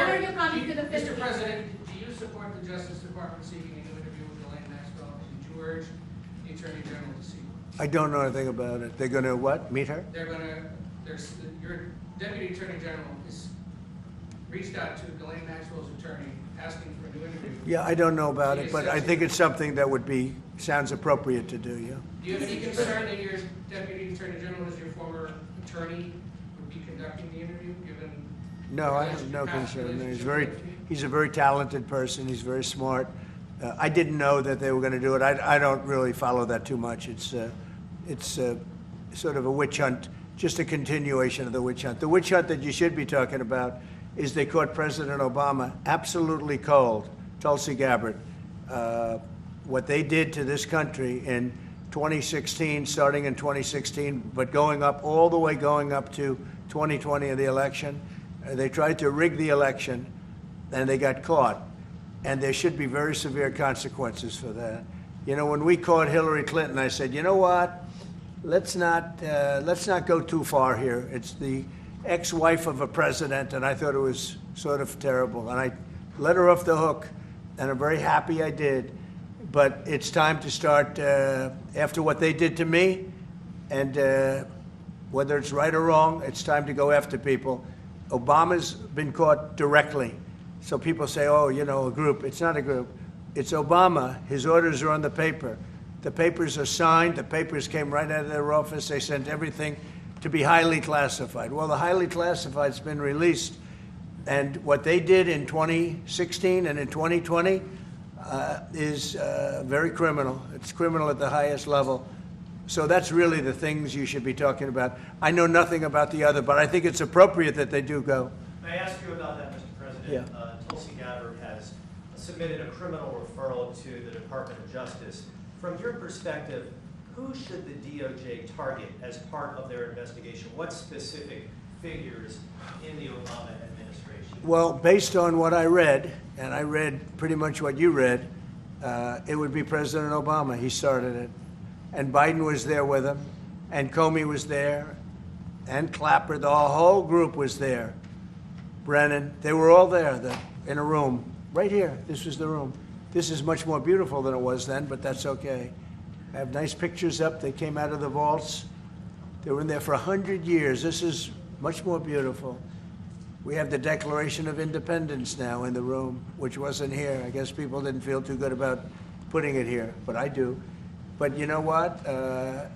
What are your comments to the Mr. President, do you support the Justice Department seeking a new interview with Ghislaine Maxwell? Did you urge the Attorney General to seek one? I don't know anything about it. They're going to what? Meet her? They're going to, your Deputy Attorney General has reached out to Ghislaine Maxwell's attorney asking for a new interview. Yeah, I don't know about it, but I think it's something that sounds appropriate to do, yeah. Do you have any concern that your Deputy Attorney General, as your former attorney, would be conducting the interview, given? No, I have no concern. He's a very talented person. He's very smart. I didn't know that they were going to do it. I don't really follow that too much. It's sort of a witch hunt, just a continuation of the witch hunt. The witch hunt that you should be talking about is they caught President Obama absolutely cold, Tulsi Gabbard. What they did to this country in 2016, starting in 2016, but all the way going up to 2020 in the election. They tried to rig the election, and they got caught. And there should be very severe consequences for that. You know, when we caught Hillary Clinton, I said, you know what? Let's not go too far here. It's the ex-wife of a president, and I thought it was sort of terrible. And I let her off the hook, and I'm very happy I did. But it's time to start, after what they did to me, and whether it's right or wrong, it's time to go after people. Obama's been caught directly. So people say, oh, you know, a group. It's not a group. It's Obama. His orders are on the paper. The papers are signed. The papers came right out of their office. They sent everything to be highly classified. Well, the highly classified's been released. And what they did in 2016 and in 2020 is very criminal. It's criminal at the highest level. So that's really the things you should be talking about. I know nothing about the other, but I think it's appropriate that they do go. May I ask you about that, Mr. President? Yeah. Tulsi Gabbard has submitted a criminal referral to the Department of Justice. From your perspective, who should the DOJ target as part of their investigation? What specific figures in the Obama administration? Well, based on what I read, and I read pretty much what you read, it would be President Obama. He started it. And Biden was there with him, and Comey was there, and Clapper. The whole group was there. Brennan, they were all there in a room. Right here, this was the room. This is much more beautiful than it was then, but that's okay. I have nice pictures up. They came out of the vaults. They were in there for 100 years. This is much more beautiful. We have the Declaration of Independence now in the room, which wasn't here. I guess people didn't feel too good about putting it here, but I do. But you know what?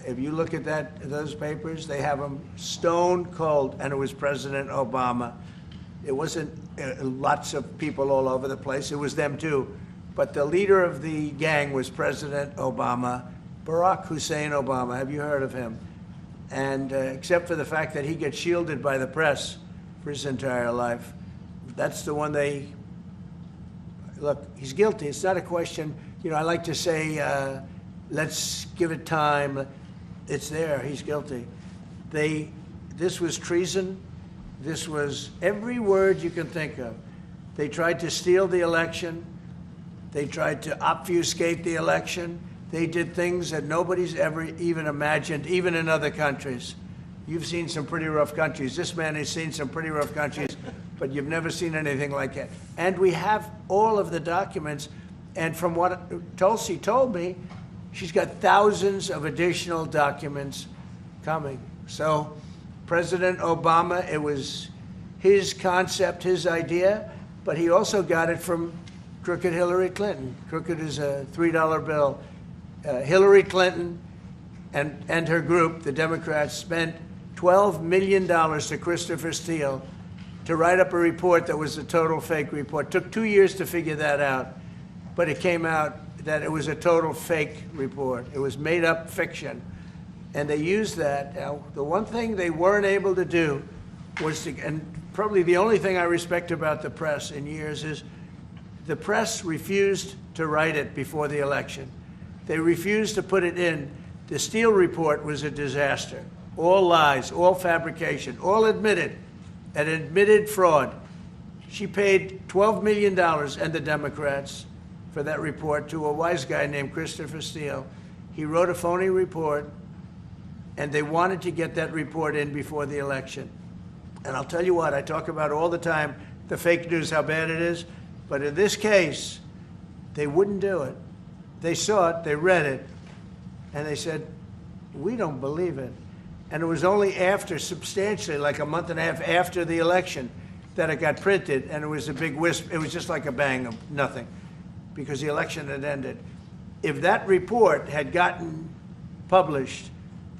If you look at those papers, they have them stone cold, and it was President Obama. It wasn't lots of people all over the place. It was them too. But the leader of the gang was President Obama, Barack Hussein Obama. Have you heard of him? And except for the fact that he gets shielded by the press for his entire life, that's the one look, he's guilty. It's not a question. You know, I like to say, let's give it time. It's there. He's guilty. This was treason. This was every word you can think of. They tried to steal the election. They tried to obfuscate the election. They did things that nobody's ever even imagined, even in other countries. You've seen some pretty rough countries. This man has seen some pretty rough countries, but you've never seen anything like it. And we have all of the documents. And from what Tulsi told me, she's got thousands of additional documents coming. So President Obama, it was his concept, his idea, but he also got it from crooked Hillary Clinton. Crooked is a $3 bill. Hillary Clinton and her group, the Democrats, spent $12 million to Christopher Steele to write up a report that was a total fake report. Took 2 years to figure that out, but it came out that it was a total fake report. It was made up fiction. And they used that. Now, the one thing they weren't able to do was to, and probably the only thing I respect about the press in years is the press refused to write it before the election. They refused to put it in. The Steele report was a disaster. All lies, all fabrication, all admitted, an admitted fraud. She paid $12 million, and the Democrats, for that report to a wise guy named Christopher Steele. He wrote a phony report, and they wanted to get that report in before the election. And I'll tell you what, I talk about all the time, the fake news, how bad it is. But in this case, they wouldn't do it. They saw it, they read it, and they said, we don't believe it. And it was only after, substantially, like a month and a half after the election, that it got printed, and it was a big wisp. It was just like a bang of nothing, because the election had ended. If that report had gotten published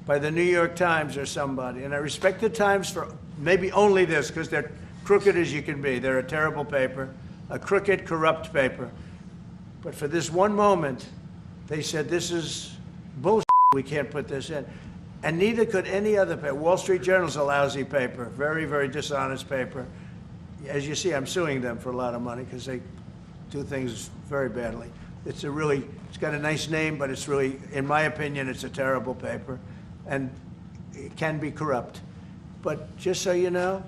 by the New York Times or somebody, and I respect the Times for maybe only this, because they're crooked as you can be. They're a terrible paper, a crooked, corrupt paper. But for this one moment, they said, this is bullshit, we can't put this in. And neither could any other paper. Wall Street Journal's a lousy paper, very, very dishonest paper. As you see, I'm suing them for a lot of money because they do things very badly. It's got a nice name, but it's really, in my opinion, it's a terrible paper, and it can be corrupt. But just so you know,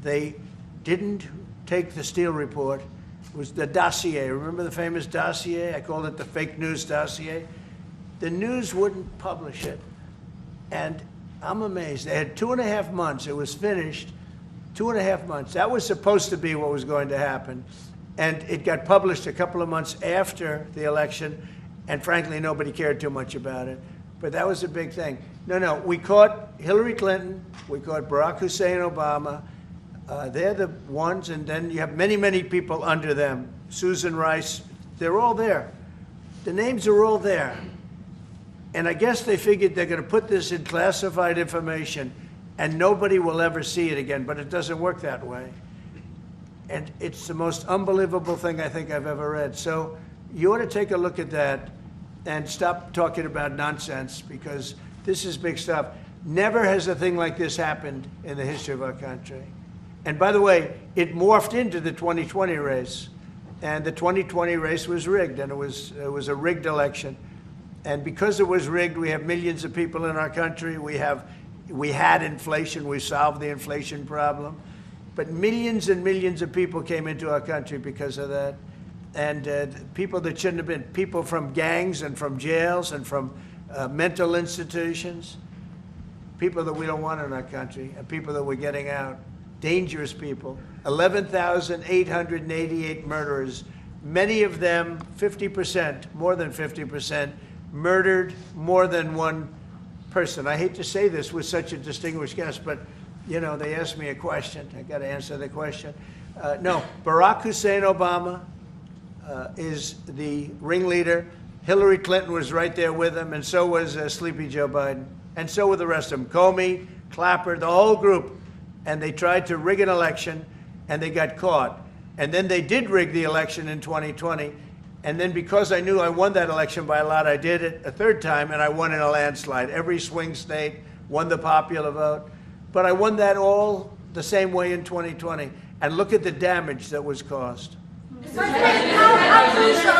they didn't take the Steele report. It was the dossier. Remember the famous dossier? I called it the fake news dossier. The news wouldn't publish it. And I'm amazed. They had 2.5 months. It was finished. 2.5 months. That was supposed to be what was going to happen. And it got published a couple of months after the election. And frankly, nobody cared too much about it. But that was a big thing. No, we caught Hillary Clinton. We caught Barack Hussein Obama. They're the ones. And then you have many, many people under them. Susan Rice. They're all there. The names are all there. And I guess they figured they're going to put this in classified information and nobody will ever see it again, but it doesn't work that way. And it's the most unbelievable thing I think I've ever read. So you ought to take a look at that and stop talking about nonsense, because this is big stuff. Never has a thing like this happened in the history of our country. And by the way, it morphed into the 2020 race. And the 2020 race was rigged, and it was a rigged election. And because it was rigged, we have millions of people in our country. We had inflation. We solved the inflation problem. But millions and millions of people came into our country because of that. And people that shouldn't have been, people from gangs and from jails and from mental institutions, people that we don't want in our country, and people that we're getting out, dangerous people. 11,888 murderers, many of them, 50%, more than 50%, murdered more than one person. I hate to say this with such a distinguished guest, but you know, they asked me a question. I got to answer the question. No, Barack Hussein Obama is the ringleader. Hillary Clinton was right there with him, and so was Sleepy Joe Biden, and so were the rest of them. Comey, Clapper, the whole group. And they tried to rig an election, and they got caught. And then they did rig the election in 2020. And then because I knew I won that election by a lot, I did it a third time, and I won in a landslide. Every swing state, won the popular vote. But I won that all the same way in 2020. And look at the damage that was caused. How crucial